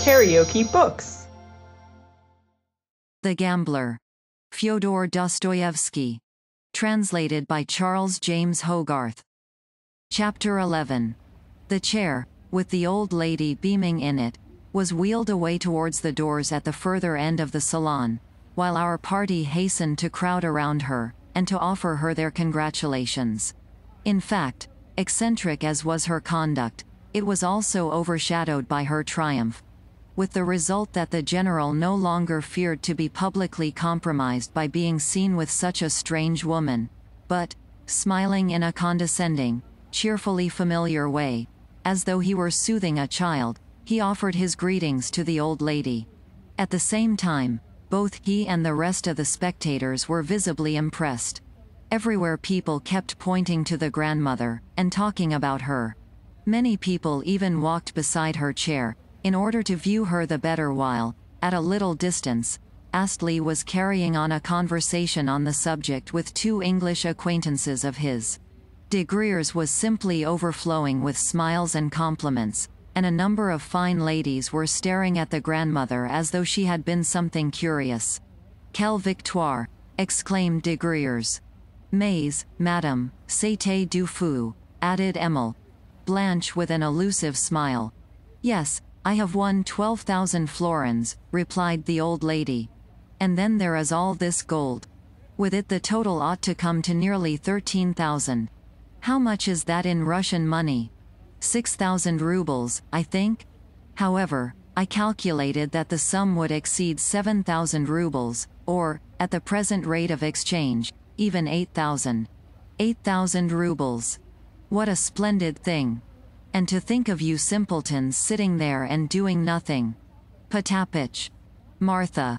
KaraokeBooks. The Gambler. Fyodor Dostoevsky. Translated by Charles James Hogarth. Chapter 11. The chair, with the old lady beaming in it, was wheeled away towards the doors at the further end of the salon, while our party hastened to crowd around her, and to offer her their congratulations. In fact, eccentric as was her conduct, it was also overshadowed by her triumph, with the result that the general no longer feared to be publicly compromised by being seen with such a strange woman, but, smiling in a condescending, cheerfully familiar way, as though he were soothing a child, he offered his greetings to the old lady. At the same time, both he and the rest of the spectators were visibly impressed. Everywhere people kept pointing to the grandmother, and talking about her. Many people even walked beside her chair, in order to view her the better while, at a little distance, Astley was carrying on a conversation on the subject with two English acquaintances of his. De Griers was simply overflowing with smiles and compliments, and a number of fine ladies were staring at the grandmother as though she had been something curious. "Quelle victoire!" exclaimed de Griers. "Mais, madame, c'était du fou," added Emile. Blanche with an elusive smile. "Yes, I have won 12,000 florins," replied the old lady. "And then there is all this gold. With it the total ought to come to nearly 13,000. How much is that in Russian money? 6,000 rubles, I think? However, I calculated that the sum would exceed 7,000 rubles, or, at the present rate of exchange, even 8,000. 8,000 rubles. What a splendid thing! And to think of you simpletons sitting there and doing nothing. Potapitch. Martha.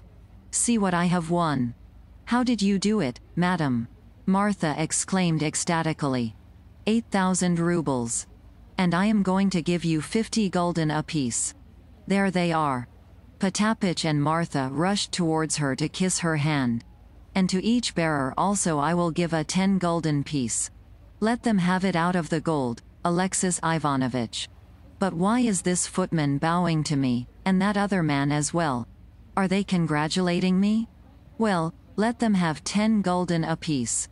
See what I have won. How did you do it, madam?" Martha exclaimed ecstatically. 8,000 rubles. And I am going to give you 50 gulden apiece. There they are. Potapitch and Martha rushed towards her to kiss her hand. And to each bearer also I will give a 10 gulden piece. Let them have it out of the gold, Alexis Ivanovitch. But why is this footman bowing to me, and that other man as well? Are they congratulating me? Well, let them have 10 gulden apiece.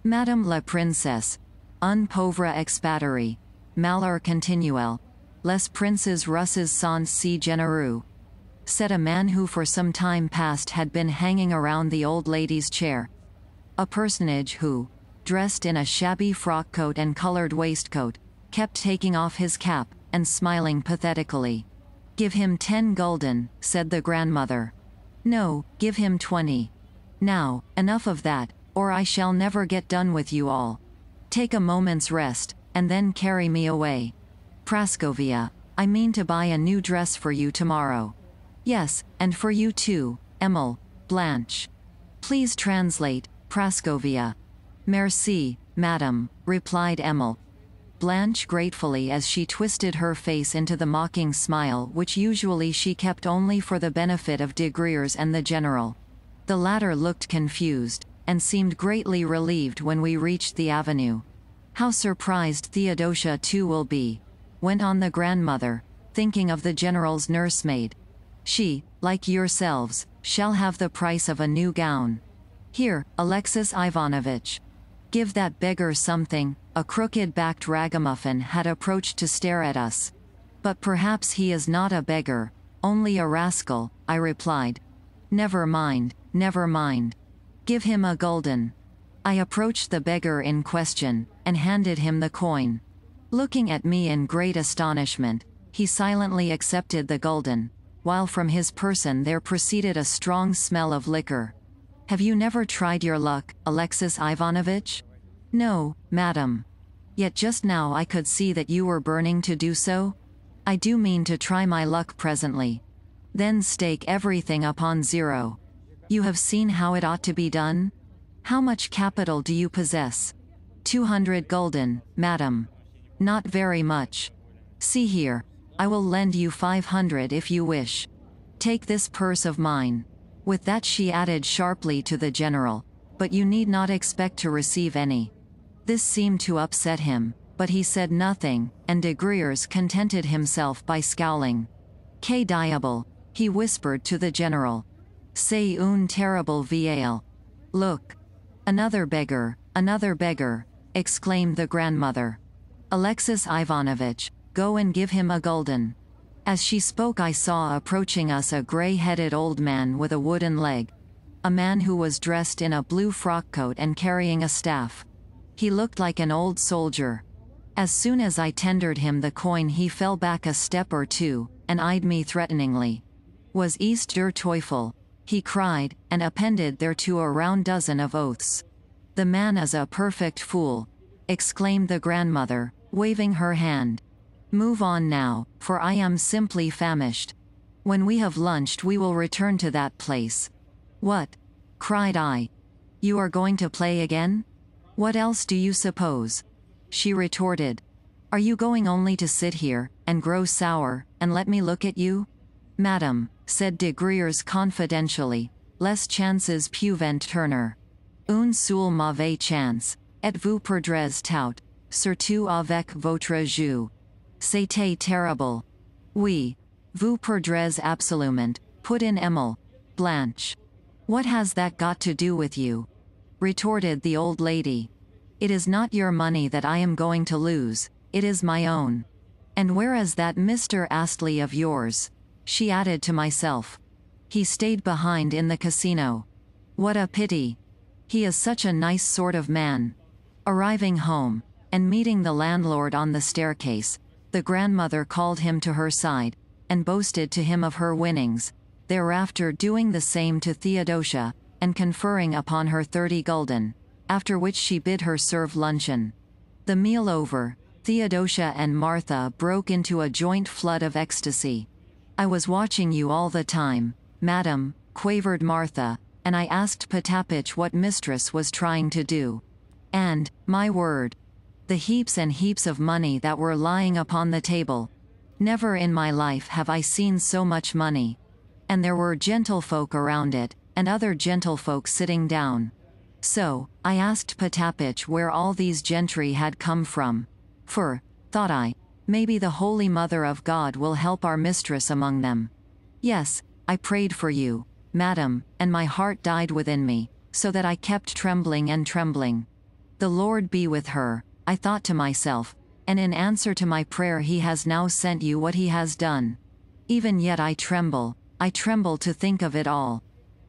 Madame la Princesse, un pauvre expatrié, malheur continuel, les princes russes sont si généreux, said a man who for some time past had been hanging around the old lady's chair. A personage who, dressed in a shabby frock coat and colored waistcoat, kept taking off his cap, and smiling pathetically. "Give him 10 gulden," said the grandmother. "No, give him 20. Now, enough of that, or I shall never get done with you all. Take a moment's rest, and then carry me away. Praskovia, I mean to buy a new dress for you tomorrow. Yes, and for you too, Emile, Blanche. Please translate, Praskovia." "Merci, madame," replied Emile. Blanche gratefully as she twisted her face into the mocking smile which usually she kept only for the benefit of de Griers and the general. The latter looked confused, and seemed greatly relieved when we reached the avenue. "How surprised Theodosia too will be," went on the grandmother, thinking of the general's nursemaid. "She, like yourselves, shall have the price of a new gown. Here, Alexis Ivanovitch. Give that beggar something." A crooked-backed ragamuffin had approached to stare at us. "But perhaps he is not a beggar, only a rascal," I replied. Never mind, never mind. Give him a gulden." I approached the beggar in question, and handed him the coin. Looking at me in great astonishment, he silently accepted the gulden, while from his person there proceeded a strong smell of liquor. "Have you never tried your luck, Alexis Ivanovitch?" "No, madam. Yet just now I could see that you were burning to do so. I do mean to try my luck presently. Then stake everything upon 0. You have seen how it ought to be done? How much capital do you possess?" 200 gulden, madam. "Not very much. See here, I will lend you 500 if you wish. Take this purse of mine." With that she added sharply to the general, "But you need not expect to receive any." This seemed to upset him, but he said nothing, and de Griers contented himself by scowling. Que diable, he whispered to the general. C'est une terrible vieille. Look. Another beggar, exclaimed the grandmother. Alexis Ivanovitch, go and give him a gulden. As she spoke, I saw approaching us a gray-headed old man with a wooden leg. A man who was dressed in a blue frock coat and carrying a staff. He looked like an old soldier. As soon as I tendered him the coin, he fell back a step or two, and eyed me threateningly. Was ist der Teufel? He cried, and appended thereto a round dozen of oaths. The man is a perfect fool, exclaimed the grandmother, waving her hand. Move on now, for I am simply famished. When we have lunched we will return to that place. What? Cried I. You are going to play again? What else do you suppose? She retorted. Are you going only to sit here, and grow sour, and let me look at you? Madam, said de Griers confidentially, les chances peuvent tourner. Un seul mauvais chance, et vous perdrez tout, surtout avec votre jeu. C'était terrible. Oui. Vous perdrez absolument, put in Emile. Blanche. What has that got to do with you? Retorted the old lady. It is not your money that I am going to lose, it is my own. And where is that Mr. Astley of yours? She added to myself. He stayed behind in the casino. What a pity. He is such a nice sort of man. Arriving home, and meeting the landlord on the staircase, the grandmother called him to her side, and boasted to him of her winnings, thereafter doing the same to Theodosia, and conferring upon her 30 gulden, after which she bid her serve luncheon. The meal over, Theodosia and Martha broke into a joint flood of ecstasy. I was watching you all the time, madam, quavered Martha, and I asked Potapitch what mistress was trying to do. And, my word, the heaps and heaps of money that were lying upon the table. Never in my life have I seen so much money. And there were gentlefolk around it, and other gentlefolk sitting down. So, I asked Potapitch where all these gentry had come from. For, thought I, maybe the Holy Mother of God will help our mistress among them. Yes, I prayed for you, madam, and my heart died within me, so that I kept trembling and trembling. The Lord be with her, I thought to myself, and in answer to my prayer he has now sent you what he has done. Even yet I tremble to think of it all.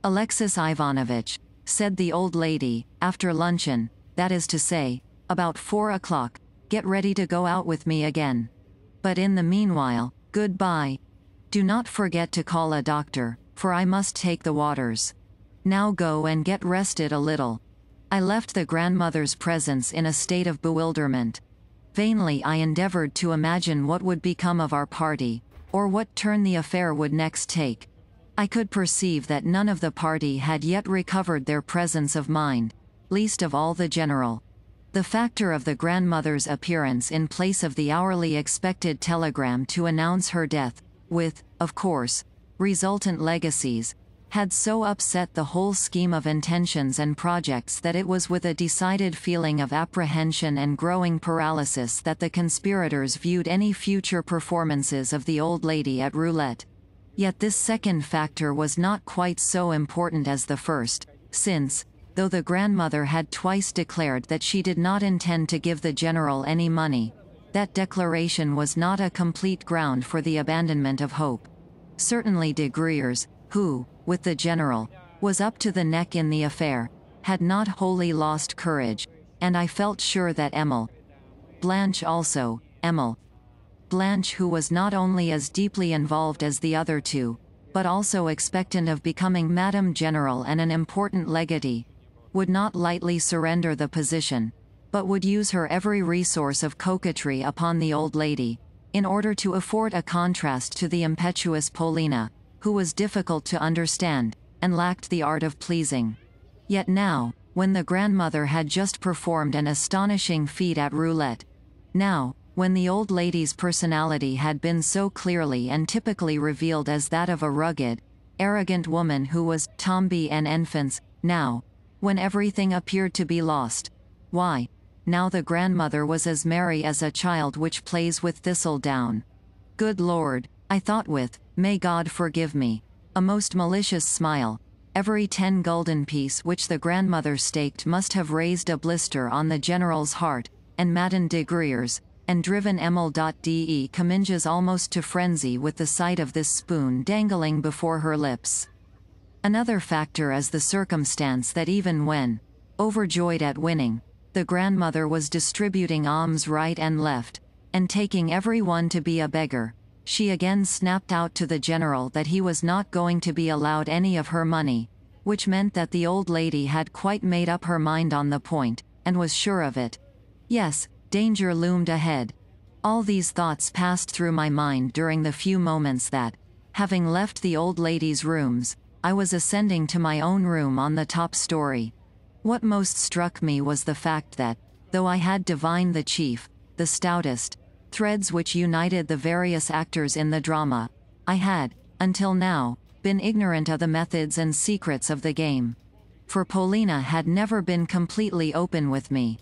Alexis Ivanovitch, said the old lady, after luncheon, that is to say, about 4 o'clock, get ready to go out with me again. But in the meanwhile, goodbye. Do not forget to call a doctor, for I must take the waters. Now go and get rested a little. I left the grandmother's presence in a state of bewilderment. Vainly I endeavored to imagine what would become of our party, or what turn the affair would next take. I could perceive that none of the party had yet recovered their presence of mind, least of all the general. The factor of the grandmother's appearance in place of the hourly expected telegram to announce her death, with, of course, resultant legacies, had so upset the whole scheme of intentions and projects that it was with a decided feeling of apprehension and growing paralysis that the conspirators viewed any future performances of the old lady at roulette. Yet this second factor was not quite so important as the first, since, though the grandmother had twice declared that she did not intend to give the general any money, that declaration was not a complete ground for the abandonment of hope. Certainly de Griers, who, with the general, was up to the neck in the affair, had not wholly lost courage, and I felt sure that Emile Blanche also, Emile Blanche, who was not only as deeply involved as the other two, but also expectant of becoming Madame General and an important legatee, would not lightly surrender the position, but would use her every resource of coquetry upon the old lady, in order to afford a contrast to the impetuous Paulina, who was difficult to understand, and lacked the art of pleasing. Yet now, when the grandmother had just performed an astonishing feat at roulette, now, when the old lady's personality had been so clearly and typically revealed as that of a rugged, arrogant woman who was tombée en enfance, now, when everything appeared to be lost, why, now the grandmother was as merry as a child which plays with thistledown. Good Lord, I thought with May God forgive me. A most malicious smile. Every 10 gulden piece which the grandmother staked must have raised a blister on the general's heart, and maddened de Griers, and driven Emil.de Comminges almost to frenzy with the sight of this spoon dangling before her lips. Another factor is the circumstance that even when, overjoyed at winning, the grandmother was distributing alms right and left, and taking every one to be a beggar, she again snapped out to the general that he was not going to be allowed any of her money, which meant that the old lady had quite made up her mind on the point, and was sure of it. Yes, danger loomed ahead. All these thoughts passed through my mind during the few moments that, having left the old lady's rooms, I was ascending to my own room on the top story. What most struck me was the fact that, though I had divined the chief, the stoutest, threads which united the various actors in the drama, I had, until now, been ignorant of the methods and secrets of the game. For Polina had never been completely open with me.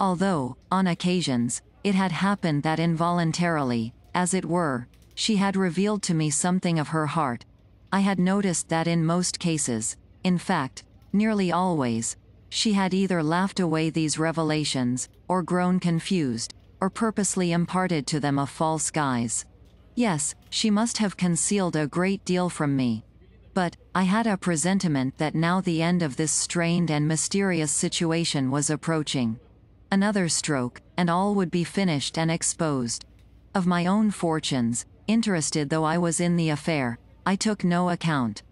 Although, on occasions, it had happened that involuntarily, as it were, she had revealed to me something of her heart, I had noticed that in most cases, in fact, nearly always, she had either laughed away these revelations, or grown confused, or purposely imparted to them a false guise. Yes, she must have concealed a great deal from me. But, I had a presentiment that now the end of this strained and mysterious situation was approaching. Another stroke, and all would be finished and exposed. Of my own fortunes, interested though I was in the affair, I took no account.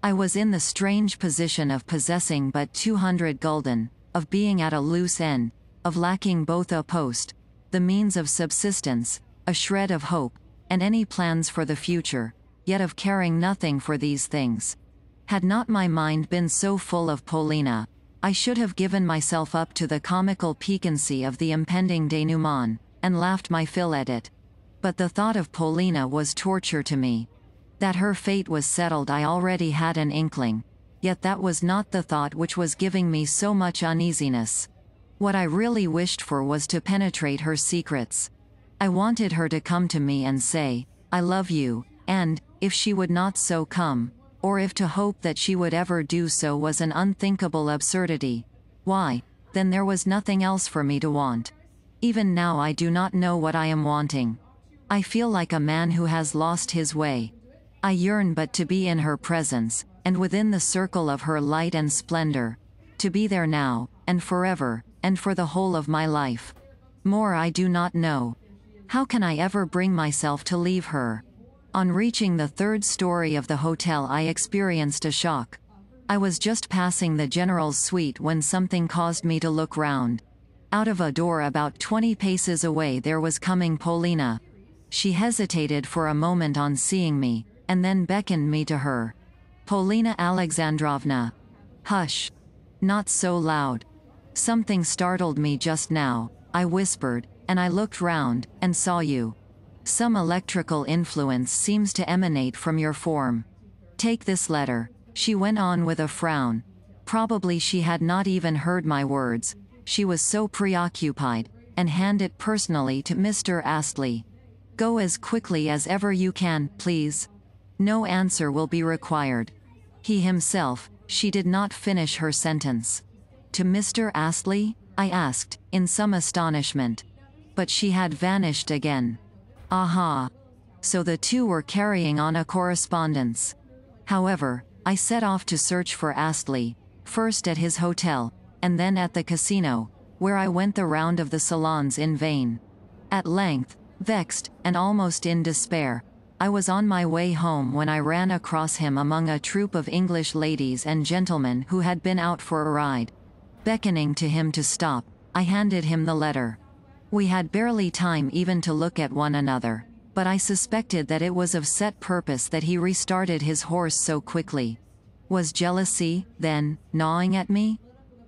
I was in the strange position of possessing but 200 gulden, of being at a loose end, of lacking both a post, the means of subsistence, a shred of hope, and any plans for the future, yet of caring nothing for these things. Had not my mind been so full of Polina, I should have given myself up to the comical piquancy of the impending denouement, and laughed my fill at it. But the thought of Polina was torture to me. That her fate was settled I already had an inkling, yet that was not the thought which was giving me so much uneasiness. What I really wished for was to penetrate her secrets. I wanted her to come to me and say, "I love you," and, if she would not so come, or if to hope that she would ever do so was an unthinkable absurdity, why, then there was nothing else for me to want. Even now I do not know what I am wanting. I feel like a man who has lost his way. I yearn but to be in her presence, and within the circle of her light and splendor, to be there now, and forever, and for the whole of my life. More I do not know. How can I ever bring myself to leave her? On reaching the 3rd story of the hotel I experienced a shock. I was just passing the general's suite when something caused me to look round. Out of a door about 20 paces away there was coming Polina. She hesitated for a moment on seeing me, and then beckoned me to her. "Polina Alexandrovna." "Hush. Not so loud. Something startled me just now," I whispered, and I looked round, and saw you. Some electrical influence seems to emanate from your form. Take this letter, she went on with a frown. Probably she had not even heard my words, she was so preoccupied, and hand it personally to Mr. Astley. Go as quickly as ever you can, please. No answer will be required. He himself, she did not finish her sentence. To Mr. Astley? I asked, in some astonishment. But she had vanished again. Aha! So the two were carrying on a correspondence. However, I set off to search for Astley, first at his hotel, and then at the casino, where I went the round of the salons in vain. At length, vexed, and almost in despair, I was on my way home when I ran across him among a troop of English ladies and gentlemen who had been out for a ride. Beckoning to him to stop, I handed him the letter. We had barely time even to look at one another, but I suspected that it was of set purpose that he restarted his horse so quickly. Was jealousy, then, gnawing at me?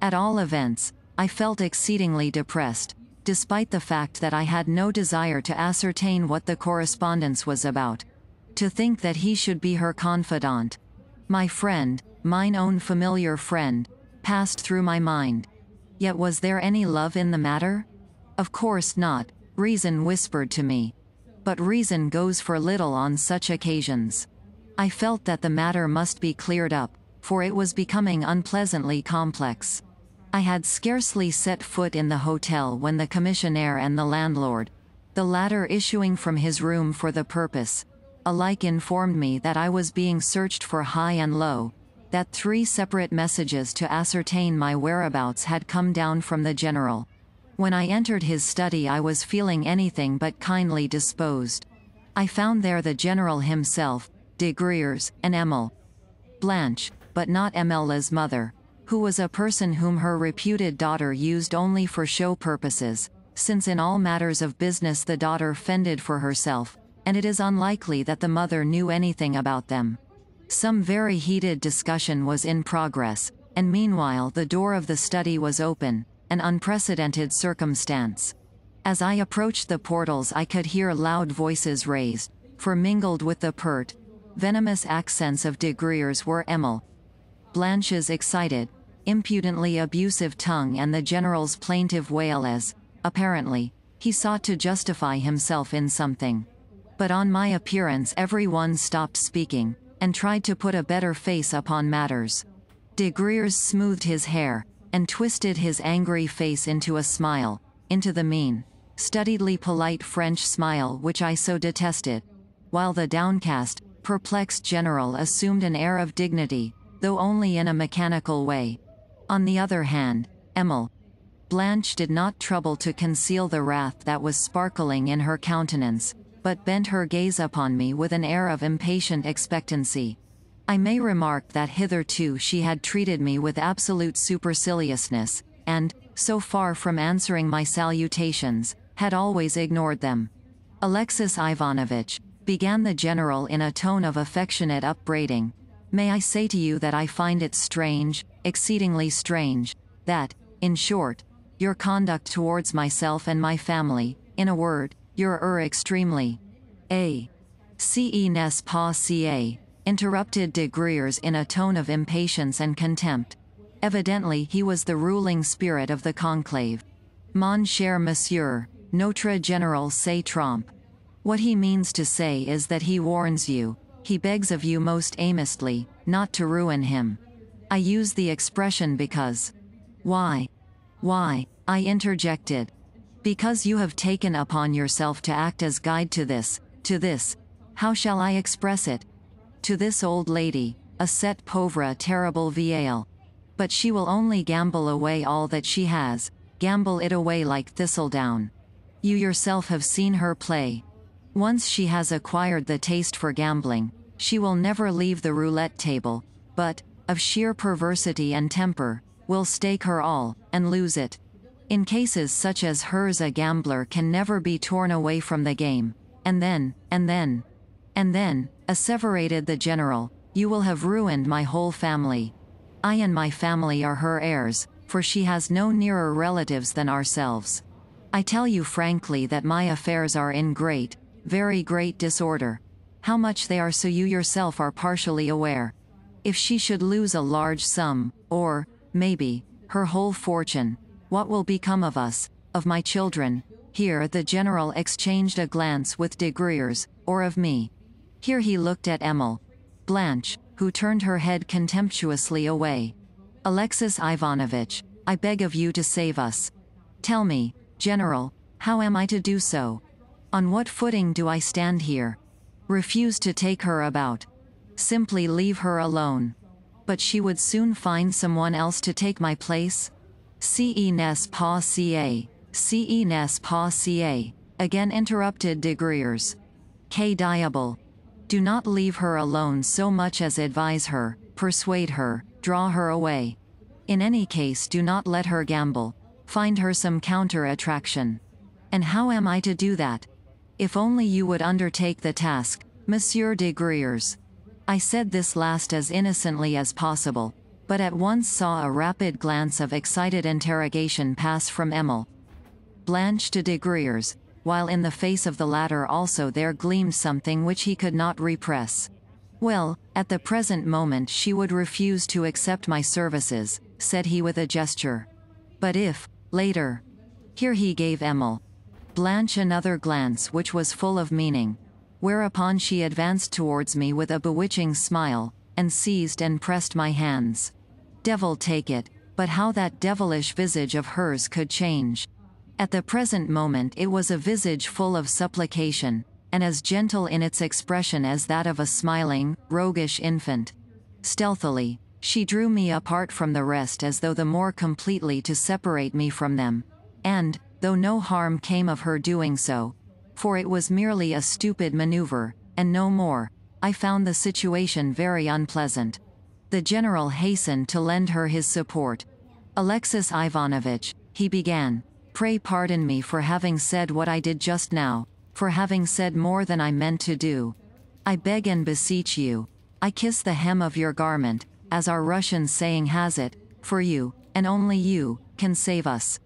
At all events, I felt exceedingly depressed, despite the fact that I had no desire to ascertain what the correspondence was about. To think that he should be her confidant. My friend, mine own familiar friend, passed through my mind. Yet was there any love in the matter? Of course not, reason whispered to me. But reason goes for little on such occasions. I felt that the matter must be cleared up, for it was becoming unpleasantly complex. I had scarcely set foot in the hotel when the commissionaire and the landlord, the latter issuing from his room for the purpose, alike informed me that I was being searched for high and low, that 3 separate messages to ascertain my whereabouts had come down from the general. When I entered his study I was feeling anything but kindly disposed. I found there the general himself, de Griers, and Emile Blanche, but not Emile's mother, who was a person whom her reputed daughter used only for show purposes, since in all matters of business the daughter fended for herself, and it is unlikely that the mother knew anything about them. Some very heated discussion was in progress, and meanwhile the door of the study was open, an unprecedented circumstance. As I approached the portals I could hear loud voices raised, for mingled with the pert, venomous accents of de Griers were Emile Blanche's excited, impudently abusive tongue and the general's plaintive wail as, apparently, he sought to justify himself in something. But on my appearance every one stopped speaking, and tried to put a better face upon matters. De Griers smoothed his hair, and twisted his angry face into a smile, into the mean, studiedly polite French smile which I so detested, while the downcast, perplexed general assumed an air of dignity, though only in a mechanical way. On the other hand, Emile Blanche did not trouble to conceal the wrath that was sparkling in her countenance, but bent her gaze upon me with an air of impatient expectancy. I may remark that hitherto she had treated me with absolute superciliousness, and, so far from answering my salutations, had always ignored them. "Alexis Ivanovitch," began the general in a tone of affectionate upbraiding, "may I say to you that I find it strange, exceedingly strange, that, in short, your conduct towards myself and my family, in a word, your extremely n'est pas si interrupted de Griers in a tone of impatience and contempt. Evidently he was the ruling spirit of the conclave. "Mon cher monsieur, notre général se trompe. What he means to say is that he warns you, he begs of you most earnestly, not to ruin him. I use the expression because—" Why, I interjected. "Because you have taken upon yourself to act as guide to this, how shall I express it? To this old lady, a cette pauvre terrible vieille. But she will only gamble away all that she has, gamble it away like thistledown. You yourself have seen her play. Once she has acquired the taste for gambling, she will never leave the roulette table, but, of sheer perversity and temper, will stake her all, and lose it. In cases such as hers a gambler can never be torn away from the game, and then, asseverated the general, you will have ruined my whole family. I and my family are her heirs, for she has no nearer relatives than ourselves. I tell you frankly that my affairs are in great, very great disorder. How much they are so you yourself are partially aware. If she should lose a large sum, or, maybe, her whole fortune, what will become of us, of my children?" Here the general exchanged a glance with de Griers, or of me. Here he looked at Emile Blanche, who turned her head contemptuously away. "Alexis Ivanovitch, I beg of you to save us. Tell me, General, how am I to do so? On what footing do I stand here? Refuse to take her about. Simply leave her alone. But she would soon find someone else to take my place? N'est pas ca, again interrupted de Griers. Que diable! Do not leave her alone so much as advise her, persuade her, draw her away. In any case do not let her gamble, find her some counter-attraction. And how am I to do that? If only you would undertake the task, Monsieur de Griers." I said this last as innocently as possible, but at once saw a rapid glance of excited interrogation pass from Emile Blanche to de Griers, while in the face of the latter also there gleamed something which he could not repress. "Well, at the present moment she would refuse to accept my services," said he with a gesture. "But if, later—" Here he gave Emile Blanche another glance which was full of meaning. whereupon she advanced towards me with a bewitching smile, and seized and pressed my hands. Devil take it, but how that devilish visage of hers could change. At the present moment it was a visage full of supplication, and as gentle in its expression as that of a smiling, roguish infant. Stealthily, she drew me apart from the rest as though the more completely to separate me from them, and, though no harm came of her doing so, for it was merely a stupid maneuver, and no more, I found the situation very unpleasant. The general hastened to lend her his support. "Alexis Ivanovitch," he began, "pray pardon me for having said what I did just now, for having said more than I meant to do. I beg and beseech you, I kiss the hem of your garment, as our Russian saying has it, for you, and only you, can save us.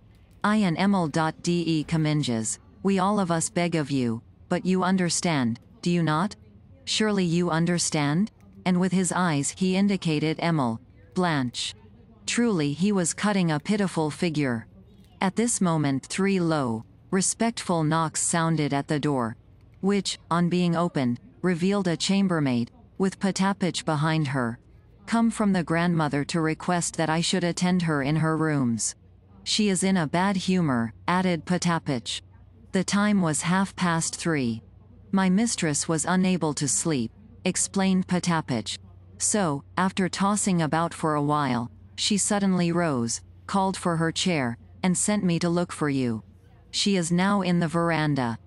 I and Emil.de Kaminjas, we all of us beg of you, but you understand, do you not? Surely you understand?" And with his eyes he indicated Emil, Blanche. Truly he was cutting a pitiful figure. At this moment 3 low, respectful knocks sounded at the door, which, on being opened, revealed a chambermaid, with Potapitch behind her, come from the grandmother to request that I should attend her in her rooms. "She is in a bad humor," added Potapitch. The time was 3:30. "My mistress was unable to sleep," explained Potapitch. "So, after tossing about for a while, she suddenly rose, called for her chair, and sent me to look for you. She is now in the veranda."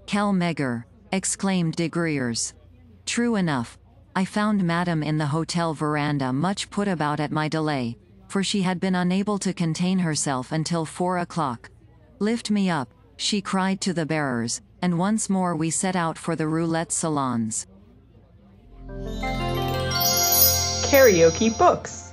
"Quel maigre!" exclaimed de Griers. "True enough. I found Madame in the hotel veranda much put about at my delay, for she had been unable to contain herself until 4 o'clock. 'Lift me up,' she cried to the bearers, and once more we set out for the roulette salons." KaraokeBooks.